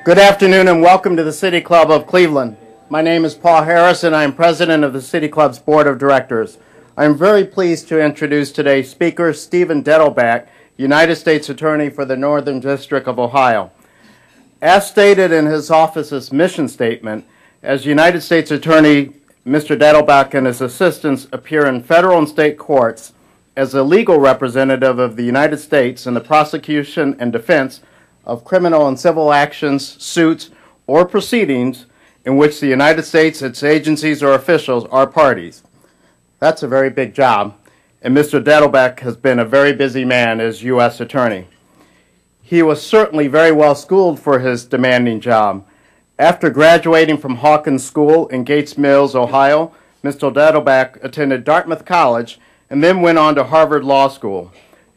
Good afternoon and welcome to the City Club of Cleveland. My name is Paul Harris and I am president of the City Club's Board of Directors. I am very pleased to introduce today's speaker, Stephen Dettelbach, United States Attorney for the Northern District of Ohio. As stated in his office's mission statement, as United States Attorney, Mr. Dettelbach and his assistants appear in federal and state courts as a legal representative of the United States in the prosecution and defense of criminal and civil actions, suits, or proceedings in which the United States, its agencies, or officials are parties. That's a very big job, and Mr. Dettelbach has been a very busy man as U.S. Attorney. He was certainly very well schooled for his demanding job. After graduating from Hawkins School in Gates Mills, Ohio, Mr. Dettelbach attended Dartmouth College and then went on to Harvard Law School.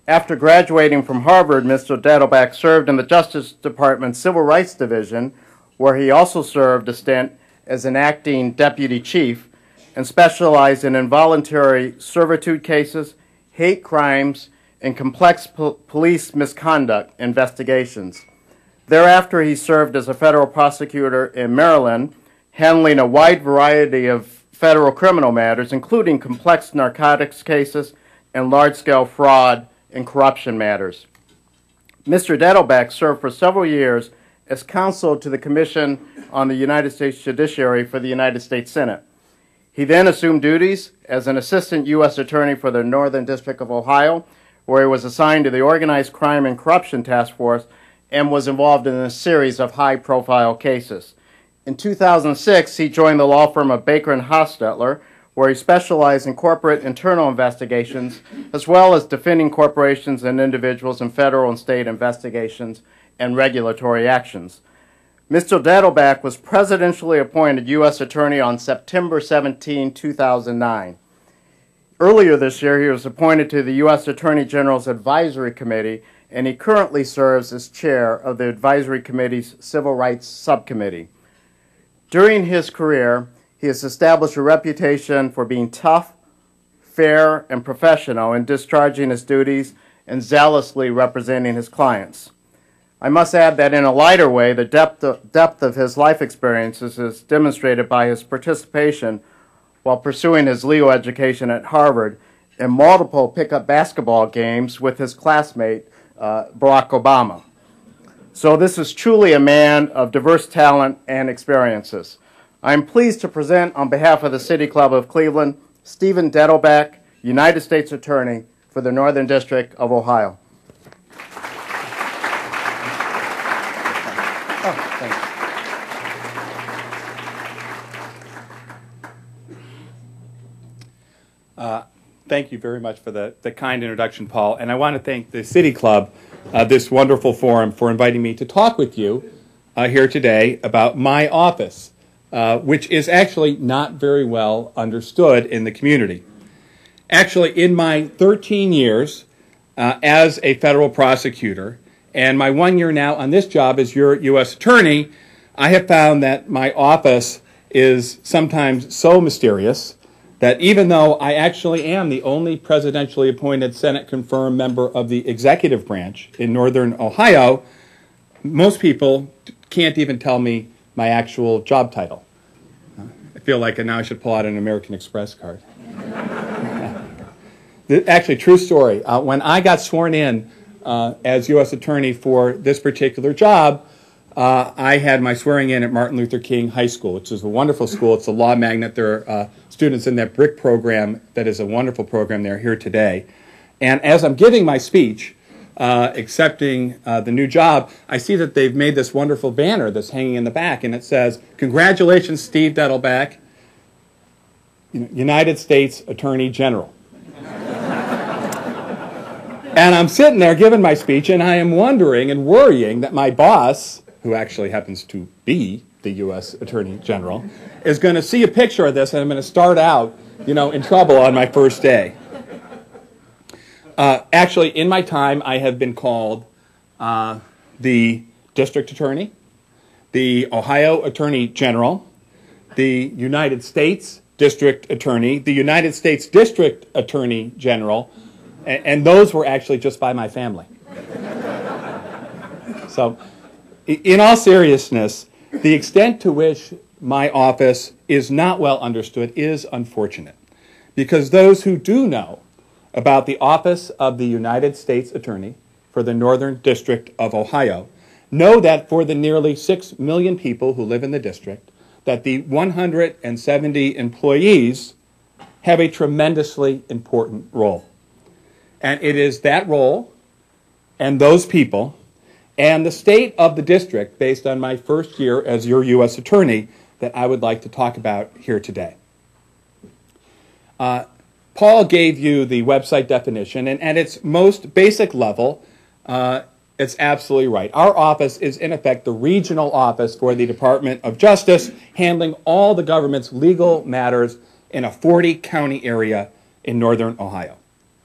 After graduating from Harvard, Mr. Dettelbach served in the Justice Department's Civil Rights Division, where he also served a stint as an acting deputy chief and specialized in involuntary servitude cases, hate crimes, and complex police misconduct investigations. Thereafter, he served as a federal prosecutor in Maryland, handling a wide variety of federal criminal matters, including complex narcotics cases and large-scale fraud and corruption matters. Mr. Dettelbach served for several years as counsel to the Commission on the United States Judiciary for the United States Senate. He then assumed duties as an assistant U.S. Attorney for the Northern District of Ohio, where he was assigned to the Organized Crime and Corruption Task Force and was involved in a series of high-profile cases. In 2006, he joined the law firm of Baker & Hostetler, where he specialized in corporate internal investigations, as well as defending corporations and individuals in federal and state investigations and regulatory actions. Mr. Dettelbach was presidentially appointed U.S. Attorney on September 17, 2009. Earlier this year, he was appointed to the U.S. Attorney General's Advisory Committee, and he currently serves as chair of the Advisory Committee's Civil Rights Subcommittee. During his career, he has established a reputation for being tough, fair, and professional in discharging his duties and zealously representing his clients. I must add that in a lighter way, the depth of his life experiences is demonstrated by his participation while pursuing his legal education at Harvard in multiple pickup basketball games with his classmate, Barack Obama. So this is truly a man of diverse talent and experiences. I am pleased to present on behalf of the City Club of Cleveland, Stephen Dettelbach, United States Attorney for the Northern District of Ohio. Oh, thanks. Thank you very much for the kind introduction, Paul. And I want to thank the City Club, this wonderful forum, for inviting me to talk with you here today about my office, which is actually not very well understood in the community. Actually, in my 13 years as a federal prosecutor, and my 1 year now on this job as your U.S. Attorney, I have found that my office is sometimes so mysterious that even though I actually am the only presidentially appointed Senate-confirmed member of the executive branch in northern Ohio, most people can't even tell me my actual job title. I feel like now I should pull out an American Express card. Actually, true story. When I got sworn in as U.S. Attorney for this particular job, I had my swearing in at Martin Luther King High School, which is a wonderful school. It's a law magnet. There are students in that BRIC program that is a wonderful program. They're here today. And as I'm giving my speech, accepting the new job, I see that they've made this wonderful banner that's hanging in the back, and it says, "Congratulations, Steve Dettelbach, United States Attorney General." And I'm sitting there giving my speech, and I am wondering and worrying that my boss, who actually happens to be the U.S. Attorney General, is going to see a picture of this, and I'm going to start out, in trouble on my first day. Actually, in my time, I have been called the District Attorney, the Ohio Attorney General, the United States District Attorney, the United States District Attorney General, and those were actually just by my family. So In all seriousness, the extent to which my office is not well understood is unfortunate, because those who do know about the Office of the United States Attorney for the Northern District of Ohio know that for the nearly 6 million people who live in the district, that the 170 employees have a tremendously important role. And it is that role and those people and the state of the district, based on my first year as your U.S. Attorney, that I would like to talk about here today. Paul gave you the website definition, and at its most basic level, it's absolutely right. Our office is, in effect, the regional office for the Department of Justice, handling all the government's legal matters in a 40-county area in northern Ohio.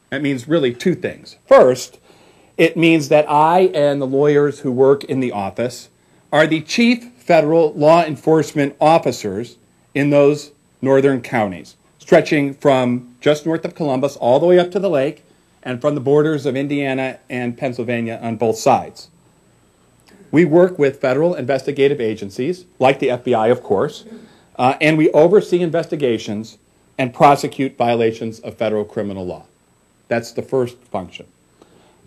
That means really two things. First, it means that I and the lawyers who work in the office are the chief federal law enforcement officers in those northern counties, stretching from just north of Columbus all the way up to the lake, and from the borders of Indiana and Pennsylvania on both sides. We work with federal investigative agencies, like the FBI, of course, and we oversee investigations and prosecute violations of federal criminal law. That's the first function.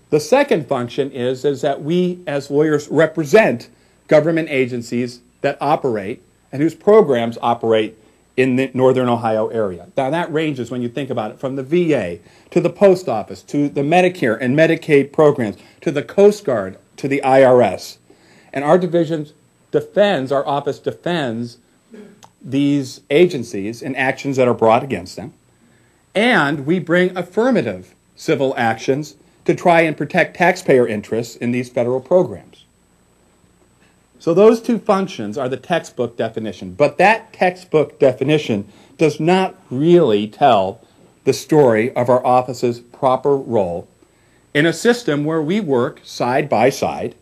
The second function is that we, as lawyers, represent government agencies that operate and whose programs operate in the northern Ohio area. Now that ranges, when you think about it, from the VA to the post office to the Medicare and Medicaid programs to the Coast Guard to the IRS. And our office defends these agencies in actions that are brought against them. And we bring affirmative civil actions to try and protect taxpayer interests in these federal programs. So those two functions are the textbook definition, but that textbook definition does not really tell the story of our office's proper role in a system where we work side by side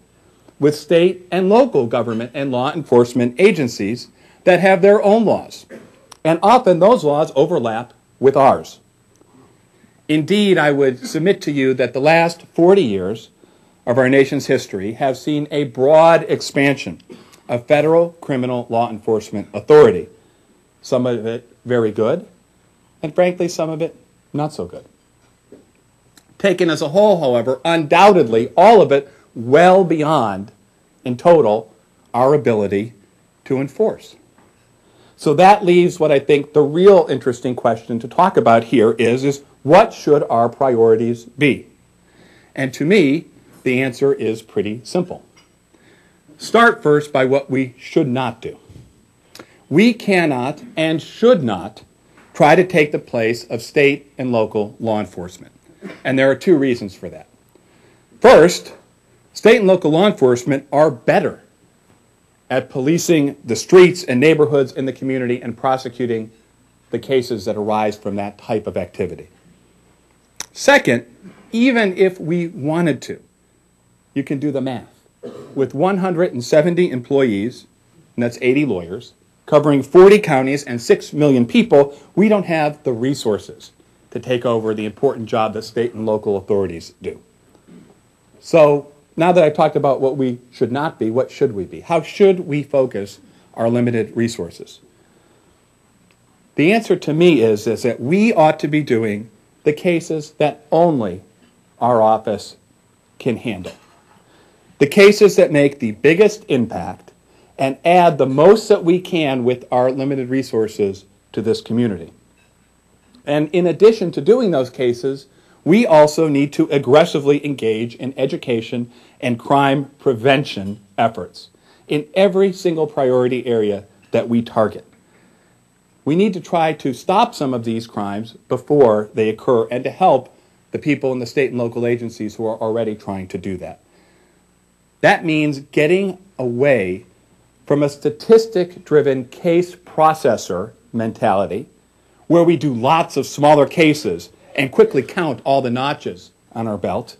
with state and local government and law enforcement agencies that have their own laws. And often those laws overlap with ours. Indeed, I would submit to you that the last 40 years of our nation's history have seen a broad expansion of federal criminal law enforcement authority. Some of it very good, and frankly, some of it not so good. Taken as a whole, however, undoubtedly, all of it well beyond, in total, our ability to enforce. So that leaves what I think the real interesting question to talk about here is what should our priorities be? And to me, the answer is pretty simple. Start first by what we should not do. We cannot and should not try to take the place of state and local law enforcement. And there are two reasons for that. First, state and local law enforcement are better at policing the streets and neighborhoods in the community and prosecuting the cases that arise from that type of activity. Second, even if we wanted to, you can do the math. With 170 employees, and that's 80 lawyers, covering 40 counties and 6 million people, we don't have the resources to take over the important job that state and local authorities do. So now that I've talked about what we should not be, what should we be? How should we focus our limited resources? The answer to me is that we ought to be doing the cases that only our office can handle. The cases that make the biggest impact and add the most that we can with our limited resources to this community. And in addition to doing those cases, we also need to aggressively engage in education and crime prevention efforts in every single priority area that we target. We need to try to stop some of these crimes before they occur and to help the people in the state and local agencies who are already trying to do that. That means getting away from a statistic-driven case processor mentality where we do lots of smaller cases and quickly count all the notches on our belt,